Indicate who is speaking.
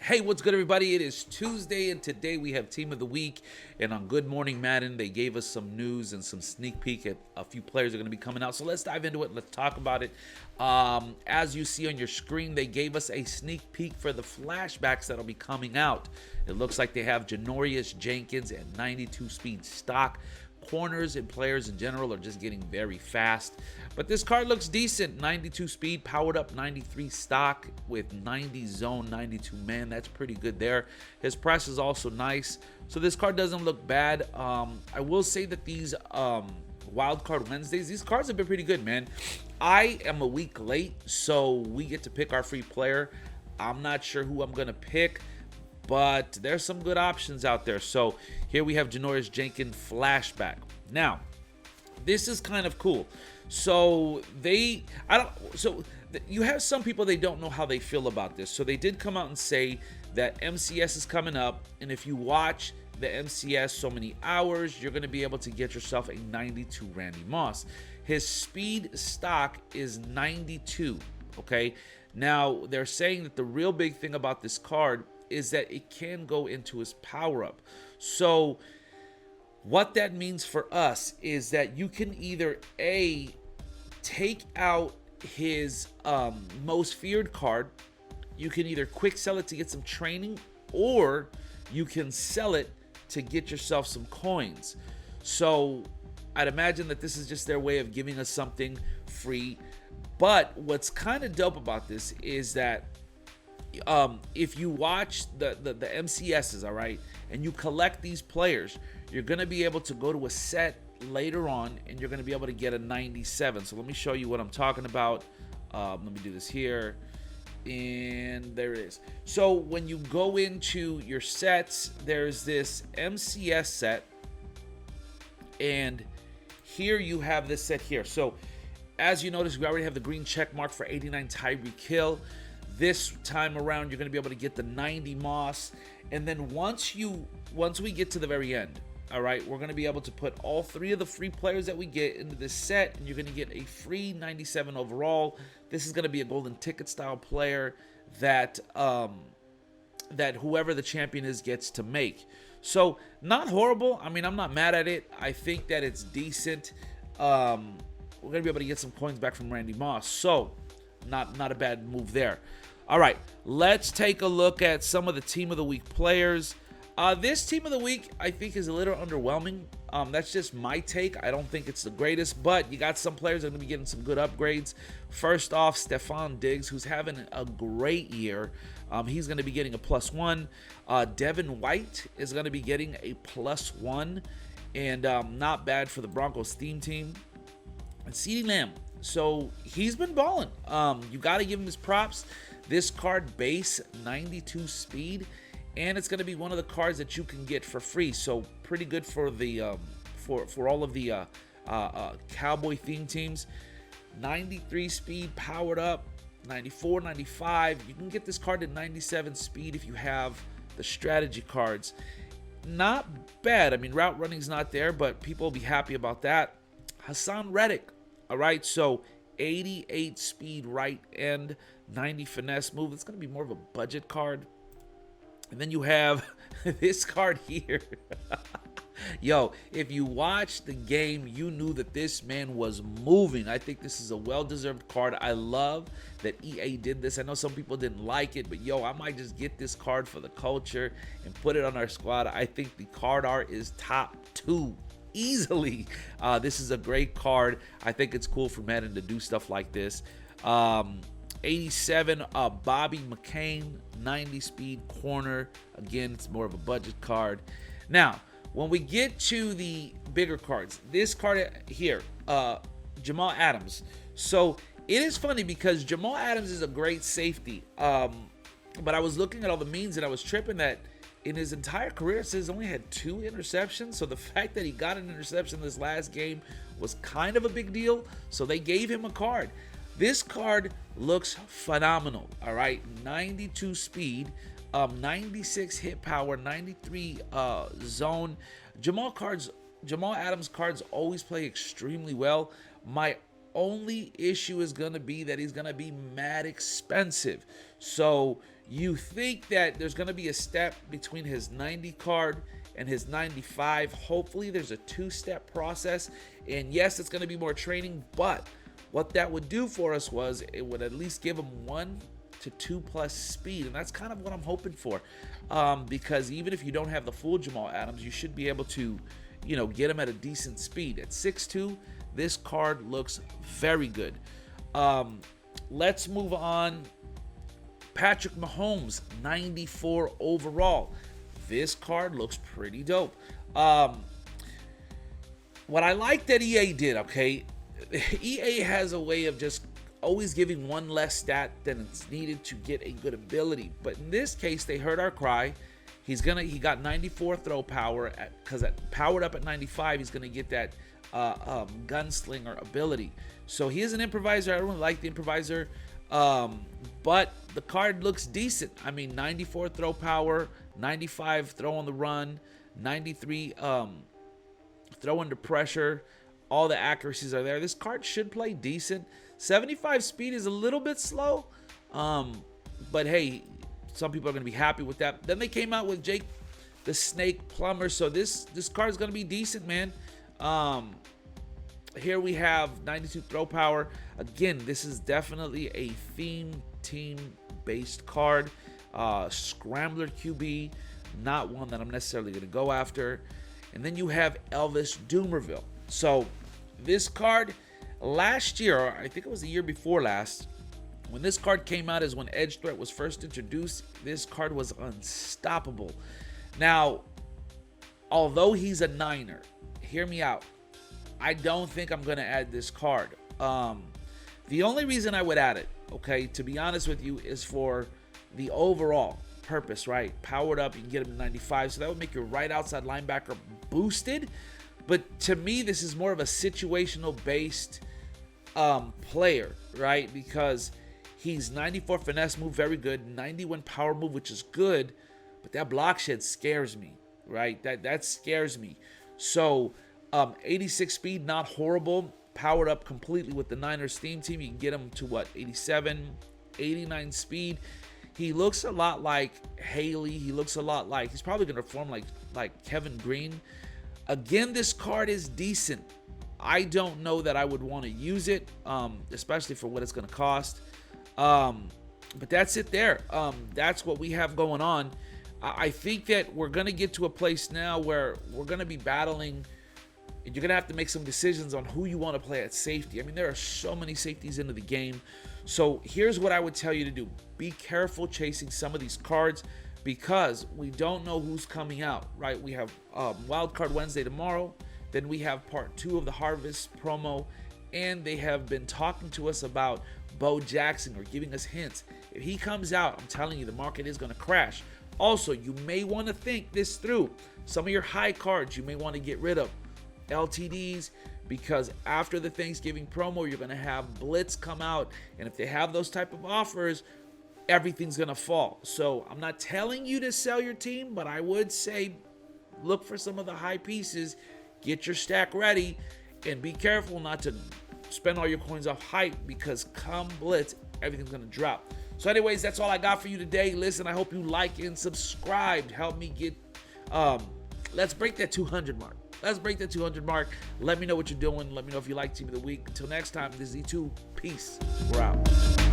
Speaker 1: Hey, what's good, everybody? It is Tuesday, and today we have Team of the Week. And on Good Morning Madden, they gave us some news and some sneak peek at a few players that are going to be coming out. So let's dive into it. Let's talk about it. As you see on your screen, they gave us a sneak peek for the flashbacks that'll be coming out. It looks like they have Janoris Jenkins at 92 speed stock. Corners and players in general are just getting very fast, but this card looks decent. 92 speed, powered up, 93 stock with 90 zone, 92 man. That's pretty good there. His press is also nice, so this card doesn't look bad. I will say that these wild card Wednesdays, these cards have been pretty good, man. I am a week late, so we get to pick our free player. I'm not sure who I'm gonna pick, but there's some good options out there. So here we have Janoris Jenkins flashback. Now, this is kind of cool. So you have some people, they don't know how they feel about this. So they did come out and say that MCS is coming up, and if you watch the MCS so many hours, you're going to be able to get yourself a 92 Randy Moss. His speed stock is 92. Okay, now they're saying that the real big thing about this card is that it can go into his power-up. So what that means for us is that you can either A, take out his most feared card, you can either quick sell it to get some training, or you can sell it to get yourself some coins. So I'd imagine that this is just their way of giving us something free. But what's kind of dope about this is that if you watch the MCSs, all right, and you collect these players, you're going to be able to go to a set later on, and you're going to be able to get a 97. So let me show you what I'm talking about. Let me do this here, and there it is. So when you go into your sets, there's this MCS set, and here you have this set here. So as you notice, we already have the green check mark for 89 Tyreek Hill. This time around, you're going to be able to get the 90 Moss. And then once we get to the very end, all right, we're going to be able to put all three of the free players that we get into this set, and you're going to get a free 97 overall. This is going to be a golden ticket style player that that whoever the champion is gets to make. So not horrible. I mean, I'm not mad at it. I think that it's decent. We're going to be able to get some coins back from Randy Moss. So not a bad move there. All right, let's take a look at some of the Team of the Week players. This Team of the Week, I think, is a little underwhelming. That's just my take. I don't think it's the greatest, but you got some players that are going to be getting some good upgrades. First off, Stefon Diggs, who's having a great year. He's going to be getting a +1. Devin White is going to be getting a +1, and not bad for the Broncos theme team. And CeeDee Lamb, so he's been balling. You got to give him his props. This card base 92 speed, and it's going to be one of the cards that you can get for free. So pretty good for the for all of the Cowboy theme teams. 93 speed, powered up, 94, 95. You can get this card at 97 speed if you have the strategy cards. Not bad. I mean, route running's not there, but people will be happy about that. Hassan Reddick. All right, so 88 speed right end, 90 finesse move. It's going to be more of a budget card. And then you have this card here. Yo, if you watched the game, you knew that this man was moving. I think this is a well-deserved card. I love that EA did this. I know some people didn't like it, but yo, I might just get this card for the culture and put it on our squad. I think the card art is top 2. Easily. This is a great card. I think it's cool for Madden to do stuff like this. 87 Bobby McCain, 90 speed corner. Again, it's more of a budget card. Now, when we get to the bigger cards, this card here, Jamal Adams. So it is funny because Jamal Adams is a great safety. But I was looking at all the memes and I was tripping that in his entire career, it says only had 2 interceptions. So the fact that he got an interception this last game was kind of a big deal. So they gave him a card. This card looks phenomenal. All right, 92 speed, 96 hit power, 93 zone. Jamal Adams cards always play extremely well. My only issue is going to be that he's going to be mad expensive. So You think that there's going to be a step between his 90 card and his 95. Hopefully there's a two-step process. And yes, it's going to be more training, but what that would do for us was it would at least give him 1 to 2 plus speed. And that's kind of what I'm hoping for. Because even if you don't have the full Jamal Adams, you should be able to, get him at a decent speed. At 6'2", this card looks very good. Let's move on. Patrick Mahomes, 94 overall. This card looks pretty dope. What I like that EA did, okay, EA has a way of just always giving one less stat than it's needed to get a good ability. But in this case, they heard our cry. He got 94 throw power because powered up at 95, he's gonna get that gunslinger ability. So he is an improviser. I don't like the improviser. But the card looks decent. I mean, 94 throw power, 95 throw on the run, 93 throw under pressure. All the accuracies are there. This card should play decent. 75 speed is a little bit slow. But hey, some people are going to be happy with that. Then they came out with Jake the Snake Plumber. So this card is going to be decent, man. Here we have 92 throw power. Again, this is definitely a team-based card. Scrambler QB, not one that I'm necessarily going to go after. And then you have Elvis Dumerville. So this card, last year, I think it was the year before last, when this card came out is when Edge Threat was first introduced. This card was unstoppable. Now, although he's a Niner, hear me out. I don't think I'm going to add this card. The only reason I would add it, okay, to be honest with you, is for the overall purpose, right? Powered up, you can get him to 95, so that would make your right outside linebacker boosted. But to me, this is more of a situational based player, right? Because he's 94 finesse move, very good, 91 power move, which is good, but that block shed scares me, right? That scares me. So 86 speed, not horrible. Powered up completely with the Niners theme team. You can get him to what, 87, 89 speed. He looks a lot like Haley. He looks a lot like, he's probably going to perform like Kevin Green. Again, this card is decent. I don't know that I would want to use it, especially for what it's going to cost. But that's it there. That's what we have going on. I think that we're going to get to a place now where we're going to be battling. You're going to have to make some decisions on who you want to play at safety. I mean, there are so many safeties into the game. So here's what I would tell you to do. Be careful chasing some of these cards because we don't know who's coming out, right? We have Wild Card Wednesday tomorrow. Then we have part 2 of the Harvest promo. And they have been talking to us about Bo Jackson or giving us hints. If he comes out, I'm telling you, the market is going to crash. Also, you may want to think this through. Some of your high cards you may want to get rid of. LTDs, because after the Thanksgiving promo, you're going to have Blitz come out. And if they have those type of offers, everything's going to fall. So I'm not telling you to sell your team, but I would say look for some of the high pieces. Get your stack ready and be careful not to spend all your coins off hype because come Blitz, everything's going to drop. So anyways, that's all I got for you today. Listen, I hope you like and subscribe. Help me get, let's break that 200 mark. Let's break the 200 mark. Let me know what you're doing. Let me know if you like Team of the Week. Until next time, this is E2. Peace. We're out.